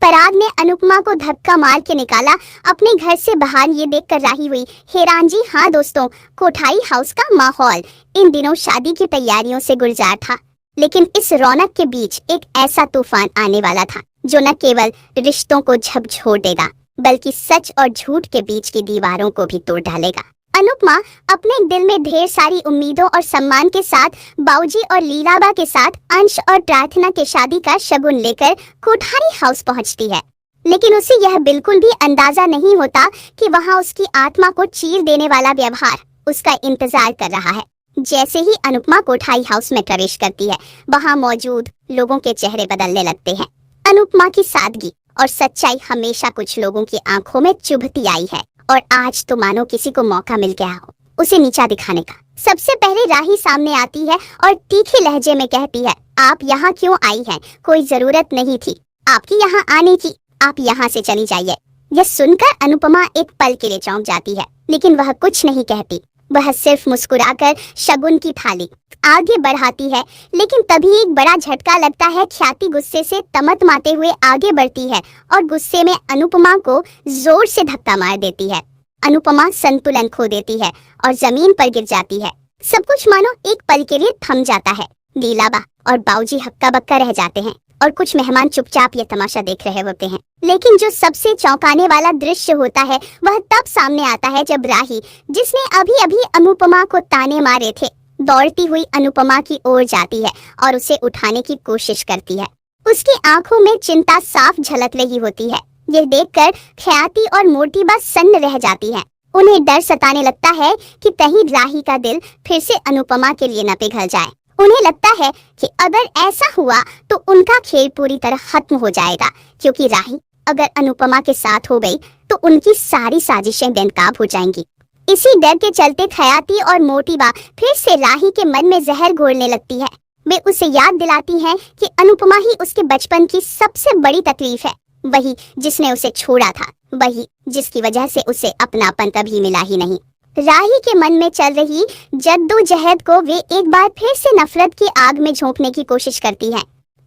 पराग ने अनुपमा को धक्का मार के निकाला अपने घर से बाहर। ये देखकर राही हुई हैरान। जी हाँ दोस्तों, कोठाई हाउस का माहौल इन दिनों शादी की तैयारियों से गुलजार था, लेकिन इस रौनक के बीच एक ऐसा तूफान आने वाला था जो न केवल रिश्तों को झकझोर देगा, बल्कि सच और झूठ के बीच की दीवारों को भी तोड़ डालेगा। अनुपमा अपने दिल में ढेर सारी उम्मीदों और सम्मान के साथ बाऊजी और लीलाबा के साथ अंश और प्रार्थना के शादी का शगुन लेकर कोठारी हाउस पहुंचती है, लेकिन उसे यह बिल्कुल भी अंदाजा नहीं होता कि वहां उसकी आत्मा को चीर देने वाला व्यवहार उसका इंतजार कर रहा है। जैसे ही अनुपमा कोठारी हाउस में प्रवेश करती है, वहां मौजूद लोगों के चेहरे बदलने लगते हैं। अनुपमा की सादगी और सच्चाई हमेशा कुछ लोगों की आंखों में चुभती आई है, और आज तो मानो किसी को मौका मिल गया हो उसे नीचा दिखाने का। सबसे पहले राही सामने आती है और तीखे लहजे में कहती है, आप यहाँ क्यों आई हैं? कोई जरूरत नहीं थी आपकी यहाँ आने की, आप यहाँ से चली जाइए। यह सुनकर अनुपमा एक पल के लिए चौंक जाती है, लेकिन वह कुछ नहीं कहती। वह सिर्फ मुस्कुराकर शगुन की थाली आगे बढ़ाती है, लेकिन तभी एक बड़ा झटका लगता है। ख्याति गुस्से से तमतमाते हुए आगे बढ़ती है और गुस्से में अनुपमा को जोर से धक्का मार देती है। अनुपमा संतुलन खो देती है और जमीन पर गिर जाती है। सब कुछ मानो एक पल के लिए थम जाता है। लीलाबा और बाऊजी हक्का बक्का रह जाते हैं और कुछ मेहमान चुपचाप ये तमाशा देख रहे होते हैं। लेकिन जो सबसे चौंकाने वाला दृश्य होता है वह तब सामने आता है जब राही, जिसने अभी अभी अनुपमा को ताने मारे थे, दौड़ती हुई अनुपमा की ओर जाती है और उसे उठाने की कोशिश करती है। उसकी आंखों में चिंता साफ झलक रही होती है। यह देखकर ख्याति और मोटीबा सन्न रह जाती है। उन्हें डर सताने लगता है कि कहीं राही का दिल फिर से अनुपमा के लिए न पिघल जाए। उन्हें लगता है कि अगर ऐसा हुआ तो उनका खेल पूरी तरह खत्म हो जाएगा, क्योंकि राही अगर अनुपमा के साथ हो गई तो उनकी सारी साजिशें बेनकाब हो जाएंगी। इसी डर के चलते ख्याति और मोटीबा फिर से राही के मन में जहर घोलने लगती है। वे उसे याद दिलाती हैं कि अनुपमा ही उसके बचपन की सबसे बड़ी तकलीफ है, वही जिसने उसे छोड़ा था, वही जिसकी वजह से उसे अपनापन कभी मिला ही नहीं। राही के मन में चल रही जद्दोजहद को वे एक बार फिर से नफरत की आग में झोंकने की कोशिश करती है।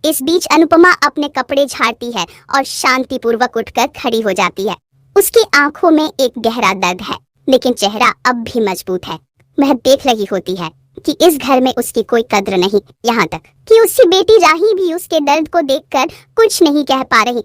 इस बीच अनुपमा अपने कपड़े झाड़ती है और शांतिपूर्वक उठकर खड़ी हो जाती है। उसकी आंखों में एक गहरा दर्द है, लेकिन चेहरा अब भी मजबूत है। वह देख रही होती है कि इस घर में उसकी कोई कद्र नहीं, यहाँ तक कि उसकी बेटी राही भी उसके दर्द को देखकर कुछ नहीं कह पा रही।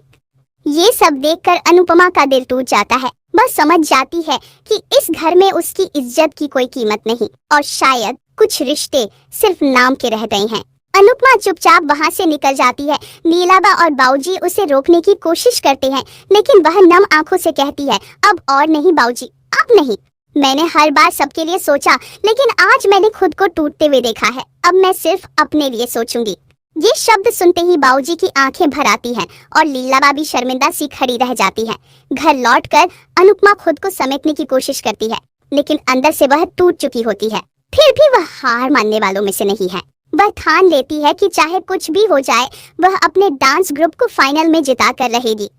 ये सब देखकर अनुपमा का दिल टूट जाता है। वह समझ जाती है कि इस घर में उसकी इज्जत की कोई कीमत नहीं, और शायद कुछ रिश्ते सिर्फ नाम के रह गए हैं। अनुपमा चुपचाप वहाँ से निकल जाती है। नीलाबा और बाऊजी उसे रोकने की कोशिश करते हैं, लेकिन वह नम आंखों से कहती है, अब और नहीं बाऊजी, अब नहीं। मैंने हर बार सबके लिए सोचा, लेकिन आज मैंने खुद को टूटते हुए देखा है। अब मैं सिर्फ अपने लिए सोचूंगी। ये शब्द सुनते ही बाऊजी की आंखें भर आती हैं और लीलाबा भी शर्मिंदा सी खड़ी रह जाती है। घर लौटकर अनुपमा खुद को समेटने की कोशिश करती है, लेकिन अंदर से वह टूट चुकी होती है। फिर भी वह हार मानने वालों में से नहीं है। वह ठान लेती है कि चाहे कुछ भी हो जाए, वह अपने डांस ग्रुप को फाइनल में जिता कर रहेगी।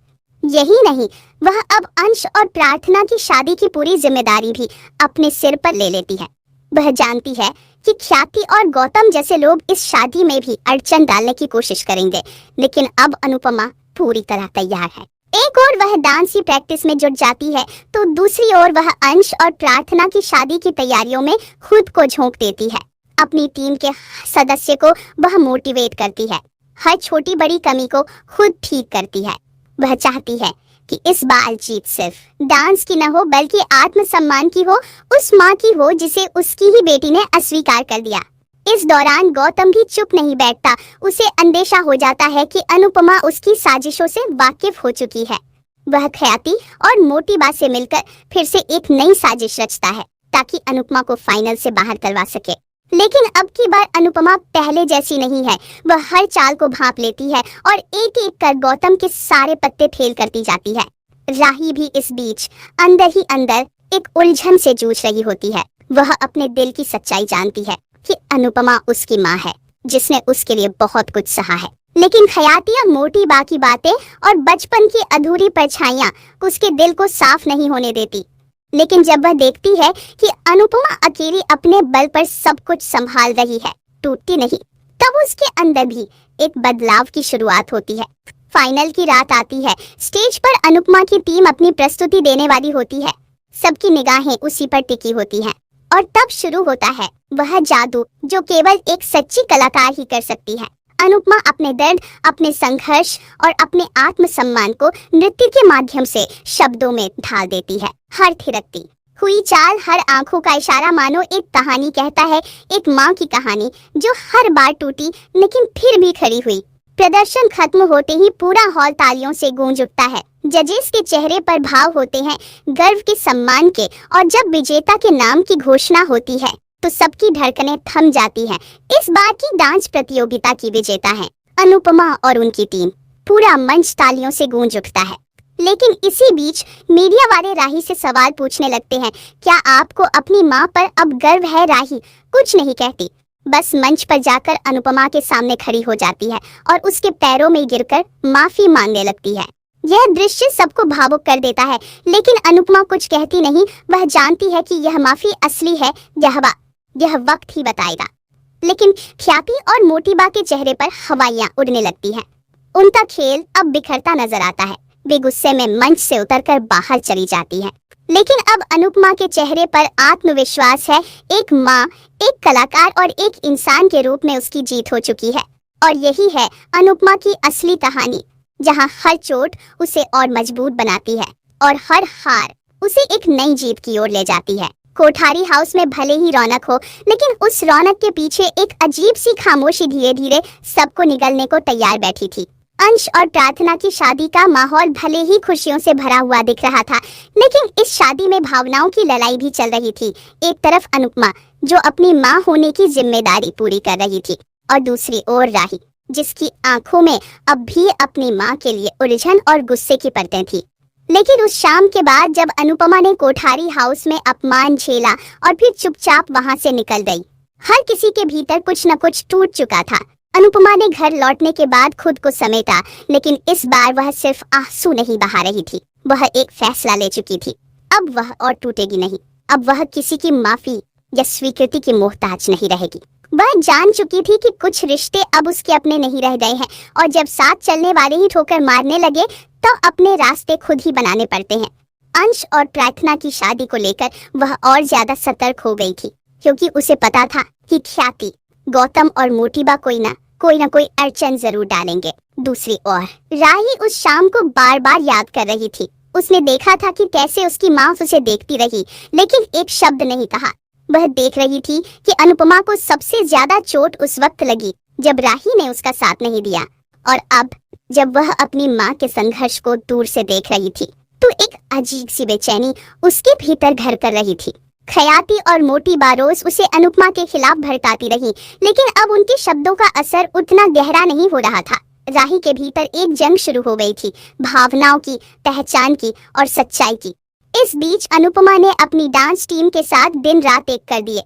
यही नहीं, वह अब अंश और प्रार्थना की शादी की पूरी जिम्मेदारी भी अपने सिर पर ले लेती है। वह जानती है कि ख्याति और गौतम जैसे लोग इस शादी में भी अड़चन डालने की कोशिश करेंगे, लेकिन अब अनुपमा पूरी तरह तैयार है। एक ओर वह डांस की प्रैक्टिस में जुट जाती है, तो दूसरी ओर वह अंश और प्रार्थना की शादी की तैयारियों में खुद को झोंक देती है। अपनी टीम के सदस्य को वह मोटिवेट करती है, हर छोटी बड़ी कमी को खुद ठीक करती है। वह चाहती है कि इस बार जीत सिर्फ डांस की न हो, बल्कि आत्मसम्मान की हो, उस माँ की हो जिसे उसकी ही बेटी ने अस्वीकार कर दिया। इस दौरान गौतम भी चुप नहीं बैठता। उसे अंदेशा हो जाता है कि अनुपमा उसकी साजिशों से वाकिफ हो चुकी है। वह ख्याति और मोटीबा से मिलकर फिर से एक नई साजिश रचता है, ताकि अनुपमा को फाइनल से बाहर करवा सके। लेकिन अब की बार अनुपमा पहले जैसी नहीं है। वह हर चाल को भांप लेती है और एक एक कर गौतम के सारे पत्ते फेल करती जाती है। राही भी इस बीच अंदर ही अंदर एक उलझन से जूझ रही होती है। वह अपने दिल की सच्चाई जानती है कि अनुपमा उसकी माँ है, जिसने उसके लिए बहुत कुछ सहा है। लेकिन ख्याति और मोटीबा की बातें और बचपन की अधूरी परछाइयां उसके दिल को साफ नहीं होने देती। लेकिन जब वह देखती है कि अनुपमा अकेली अपने बल पर सब कुछ संभाल रही है, टूटती नहीं, तब उसके अंदर भी एक बदलाव की शुरुआत होती है। फाइनल की रात आती है। स्टेज पर अनुपमा की टीम अपनी प्रस्तुति देने वाली होती है। सबकी निगाहें उसी पर टिकी होती हैं और तब शुरू होता है वह जादू जो केवल एक सच्ची कलाकार ही कर सकती है। अनुपमा अपने दर्द, अपने संघर्ष और अपने आत्मसम्मान को नृत्य के माध्यम से शब्दों में ढाल देती है। हर थिरकती हुई चाल, हर आंखों का इशारा मानो एक कहानी कहता है, एक माँ की कहानी जो हर बार टूटी लेकिन फिर भी खड़ी हुई। प्रदर्शन खत्म होते ही पूरा हॉल तालियों से गूंज उठता है। जजेस के चेहरे पर भाव होते हैं, गर्व के, सम्मान के, और जब विजेता के नाम की घोषणा होती है तो सबकी धड़कनें थम जाती हैं। इस बार की डांस प्रतियोगिता की विजेता है अनुपमा और उनकी टीम। पूरा मंच तालियों से गूंज उठता है। लेकिन इसी बीच मीडिया वाले राही से सवाल पूछने लगते हैं, क्या आपको अपनी माँ पर अब गर्व है? राही कुछ नहीं कहती, बस मंच पर जाकर अनुपमा के सामने खड़ी हो जाती है और उसके पैरों में गिरकर माफी मांगने लगती है। यह दृश्य सबको भावुक कर देता है, लेकिन अनुपमा कुछ कहती नहीं। वह जानती है कि यह माफी असली है, यह वक्त ही बताएगा। लेकिन ख्याति और मोटिबा के चेहरे पर हवाइयां उड़ने लगती हैं। उनका खेल अब बिखरता नजर आता है। वे गुस्से में मंच से उतरकर बाहर चली जाती है। लेकिन अब अनुपमा के चेहरे पर आत्मविश्वास है। एक माँ, एक कलाकार और एक इंसान के रूप में उसकी जीत हो चुकी है। और यही है अनुपमा की असली कहानी, जहाँ हर चोट उसे और मजबूत बनाती है और हर हार उसे एक नई जीत की ओर ले जाती है। कोठारी हाउस में भले ही रौनक हो, लेकिन उस रौनक के पीछे एक अजीब सी खामोशी धीरे धीरे सबको निगलने को तैयार बैठी थी। अंश और प्रार्थना की शादी का माहौल भले ही खुशियों से भरा हुआ दिख रहा था, लेकिन इस शादी में भावनाओं की लड़ाई भी चल रही थी। एक तरफ अनुपमा जो अपनी माँ होने की जिम्मेदारी पूरी कर रही थी, और दूसरी ओर राही जिसकी आंखों में अब भी अपनी माँ के लिए उलझन और गुस्से की परतें थी। लेकिन उस शाम के बाद जब अनुपमा ने कोठारी हाउस में अपमान झेला और फिर चुपचाप वहां से निकल गई, हर किसी के भीतर कुछ न कुछ टूट चुका था। अनुपमा ने घर लौटने के बाद खुद को समेटा, लेकिन इस बार वह सिर्फ आंसू नहीं बहा रही थी, वह एक फैसला ले चुकी थी। अब वह और टूटेगी नहीं। अब वह किसी की माफी या स्वीकृति की मोहताज नहीं रहेगी। वह जान चुकी थी कि कुछ रिश्ते अब उसके अपने नहीं रह गए हैं, और जब साथ चलने वाले ही ठोकर मारने लगे तो अपने रास्ते खुद ही बनाने पड़ते हैं। अंश और प्रार्थना की शादी को लेकर वह और ज्यादा सतर्क हो गई थी, क्योंकि उसे पता था कि ख्याति, गौतम और मोटिबा कोई ना कोई अड़चन जरूर डालेंगे। दूसरी ओर राही उस शाम को बार बार याद कर रही थी। उसने देखा था कि कैसे उसकी माँ उसे देखती रही, लेकिन एक शब्द नहीं कहा। वह देख रही थी कि अनुपमा को सबसे ज्यादा चोट उस वक्त लगी जब राही ने उसका साथ नहीं दिया, और अब जब वह अपनी माँ के संघर्ष को दूर से देख रही थी तो एक अजीब सी बेचैनी उसके भीतर घर कर रही थी। ख्याति और मोटिबा रोज उसे अनुपमा के खिलाफ भड़काती रही, लेकिन अब उनके शब्दों का असर उतना गहरा नहीं हो रहा था। राही के भीतर एक जंग शुरू हो गई थी, भावनाओं की, पहचान की और सच्चाई की। इस बीच अनुपमा ने अपनी डांस टीम के साथ दिन रात एक कर दिए।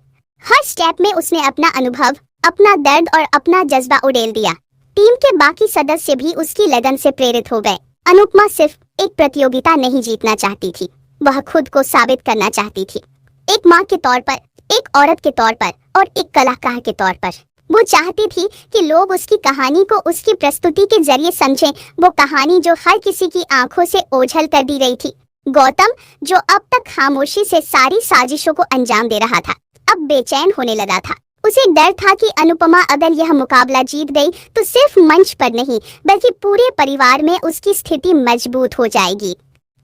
हर स्टेप में उसने अपना अनुभव, अपना दर्द और अपना जज्बा उड़ेल दिया। टीम के बाकी सदस्य भी उसकी लगन से प्रेरित हो गए। अनुपमा सिर्फ एक प्रतियोगिता नहीं जीतना चाहती थी, वह खुद को साबित करना चाहती थी। एक माँ के तौर पर, एक औरत के तौर पर और एक कलाकार के तौर पर। वो चाहती थी कि लोग उसकी कहानी को उसकी प्रस्तुति के जरिए समझें, वो कहानी जो हर किसी की आंखों से ओझल कर दी गई थी। गौतम जो अब तक खामोशी से सारी साजिशों को अंजाम दे रहा था, अब बेचैन होने लगा था। उसे डर था कि अनुपमा अगर यह मुकाबला जीत गई तो सिर्फ मंच पर नहीं बल्कि पूरे परिवार में उसकी स्थिति मजबूत हो जाएगी।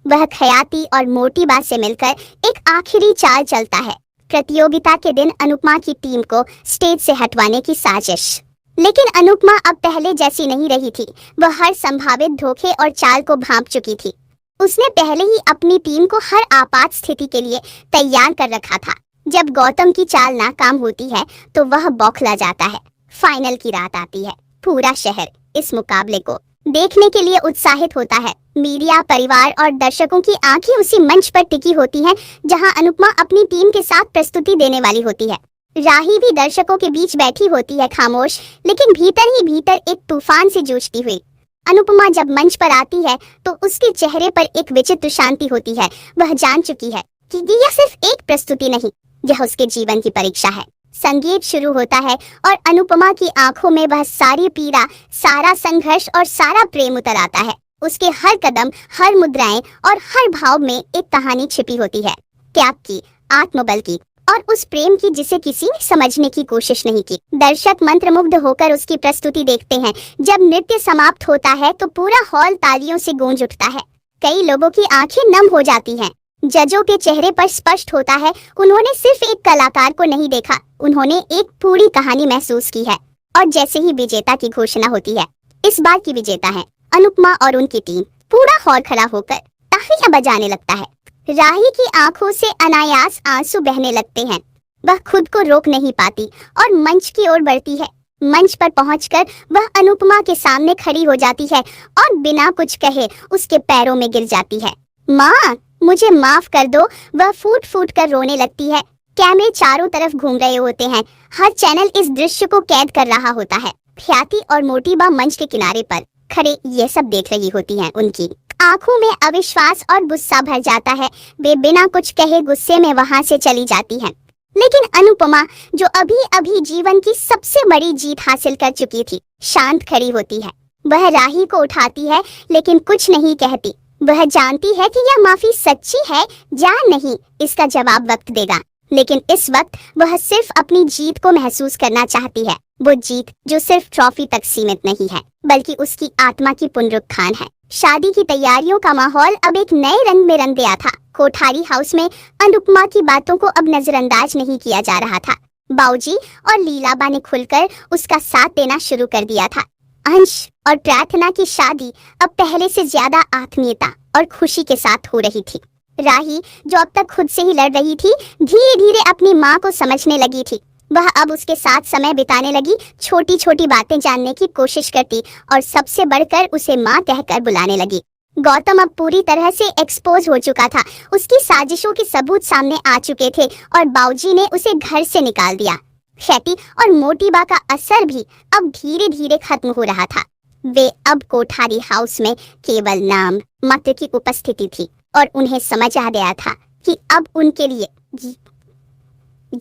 वह ख्याति और मोटिबा से मिलकर एक आखिरी चाल चलता है। प्रतियोगिता के दिन अनुपमा की टीम को स्टेज से हटवाने की साजिश। लेकिन अनुपमा अब पहले जैसी नहीं रही थी। वह हर संभावित धोखे और चाल को भांप चुकी थी। उसने पहले ही अपनी टीम को हर आपात स्थिति के लिए तैयार कर रखा था। जब गौतम की चाल नाकाम होती है तो वह बौखला जाता है। फाइनल की रात आती है। पूरा शहर इस मुकाबले को देखने के लिए उत्साहित होता है। मीडिया, परिवार और दर्शकों की आंखें उसी मंच पर टिकी होती हैं जहां अनुपमा अपनी टीम के साथ प्रस्तुति देने वाली होती है। राही भी दर्शकों के बीच बैठी होती है, खामोश, लेकिन भीतर ही भीतर एक तूफान से जूझती हुई। अनुपमा जब मंच पर आती है तो उसके चेहरे पर एक विचित्र शांति होती है। वह जान चुकी है कि यह सिर्फ एक प्रस्तुति नहीं, यह उसके जीवन की परीक्षा है। संगीत शुरू होता है और अनुपमा की आंखों में वह सारी पीड़ा, सारा संघर्ष और सारा प्रेम उतर आता है। उसके हर कदम, हर मुद्राएं और हर भाव में एक कहानी छिपी होती है, त्याग की, आत्मबल की और उस प्रेम की जिसे किसी ने समझने की कोशिश नहीं की। दर्शक मंत्रमुग्ध होकर उसकी प्रस्तुति देखते हैं। जब नृत्य समाप्त होता है तो पूरा हॉल तालियों से गूंज उठता है। कई लोगों की आंखें नम हो जाती हैं। जजों के चेहरे पर स्पष्ट होता है उन्होंने सिर्फ एक कलाकार को नहीं देखा, उन्होंने एक पूरी कहानी महसूस की है। और जैसे ही विजेता की घोषणा होती है, इस बार की विजेता है अनुपमा और उनकी टीम, पूरा हॉल खड़ा होकर तालियां बजाने लगता है। राही की आंखों से अनायास आंसू बहने लगते हैं। वह खुद को रोक नहीं पाती और मंच की ओर बढ़ती है। मंच पर पहुंचकर वह अनुपमा के सामने खड़ी हो जाती है और बिना कुछ कहे उसके पैरों में गिर जाती है। माँ, मुझे माफ कर दो। वह फूट फूट कर रोने लगती है। कैमरे चारों तरफ घूम रहे होते हैं। हर चैनल इस दृश्य को कैद कर रहा होता है। ख्याति और मोटीबा मंच के किनारे पर खड़े ये सब देख रही होती हैं। उनकी आंखों में अविश्वास और गुस्सा भर जाता है। वे बिना कुछ कहे गुस्से में वहां से चली जाती हैं। लेकिन अनुपमा, जो अभी अभी जीवन की सबसे बड़ी जीत हासिल कर चुकी थी, शांत खड़ी होती है। वह राही को उठाती है लेकिन कुछ नहीं कहती। वह जानती है कि यह माफी सच्ची है या नहीं, इसका जवाब वक्त देगा। लेकिन इस वक्त वह सिर्फ अपनी जीत को महसूस करना चाहती है। वो जीत जो सिर्फ ट्रॉफी तक सीमित नहीं है, बल्कि उसकी आत्मा की पुनरुत्थान है। शादी की तैयारियों का माहौल अब एक नए रंग में रंग गया था। कोठारी हाउस में अनुपमा की बातों को अब नजरअंदाज नहीं किया जा रहा था। बाऊजी और लीलाबा ने खुलकर उसका साथ देना शुरू कर दिया था। अंश और प्रार्थना की शादी अब पहले से ज्यादा आत्मीयता और खुशी के साथ हो रही थी। राही, जो अब तक खुद से ही लड़ रही थी, धीरे धीरे अपनी माँ को समझने लगी थी। वह अब उसके साथ समय बिताने लगी, छोटी छोटी बातें जानने की कोशिश करती और सबसे बढ़कर उसे माँ कहकर बुलाने लगी। गौतम अब पूरी तरह से एक्सपोज हो चुका था। उसकी साजिशों के सबूत सामने आ चुके थे और बाऊजी ने उसे घर से निकाल दिया। ख्याति और मोटीबा का असर भी अब धीरे धीरे खत्म हो रहा था। वे अब कोठारी हाउस में केवल नाम मात्र की उपस्थिति थी और उन्हें समझ आ गया था कि अब उनके लिए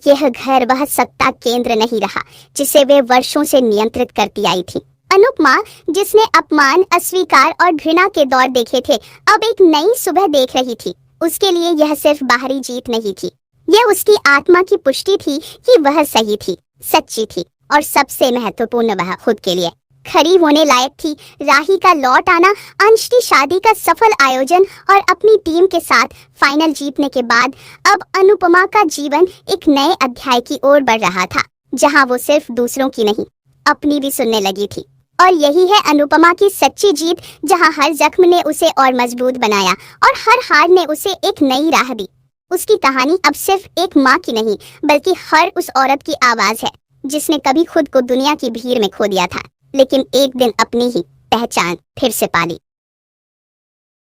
यह घर वह सत्ता केंद्र नहीं रहा जिसे वे वर्षों से नियंत्रित करती आई थी। अनुपमा, जिसने अपमान, अस्वीकार और घृणा के दौर देखे थे, अब एक नई सुबह देख रही थी। उसके लिए यह सिर्फ बाहरी जीत नहीं थी, यह उसकी आत्मा की पुष्टि थी कि वह सही थी, सच्ची थी और सबसे महत्वपूर्ण वह खुद के लिए खरी होने लायक थी। राही का लौट आना, अंश की शादी का सफल आयोजन और अपनी टीम के साथ फाइनल जीतने के बाद अब अनुपमा का जीवन एक नए अध्याय की ओर बढ़ रहा था, जहां वो सिर्फ दूसरों की नहीं, अपनी भी सुनने लगी थी। और यही है अनुपमा की सच्ची जीत, जहां हर जख्म ने उसे और मजबूत बनाया और हर हार ने उसे एक नई राह दी। उसकी कहानी अब सिर्फ एक माँ की नहीं, बल्कि हर उस औरत की आवाज है जिसने कभी खुद को दुनिया की भीड़ में खो दिया था, लेकिन एक दिन अपनी ही पहचान फिर से पाली।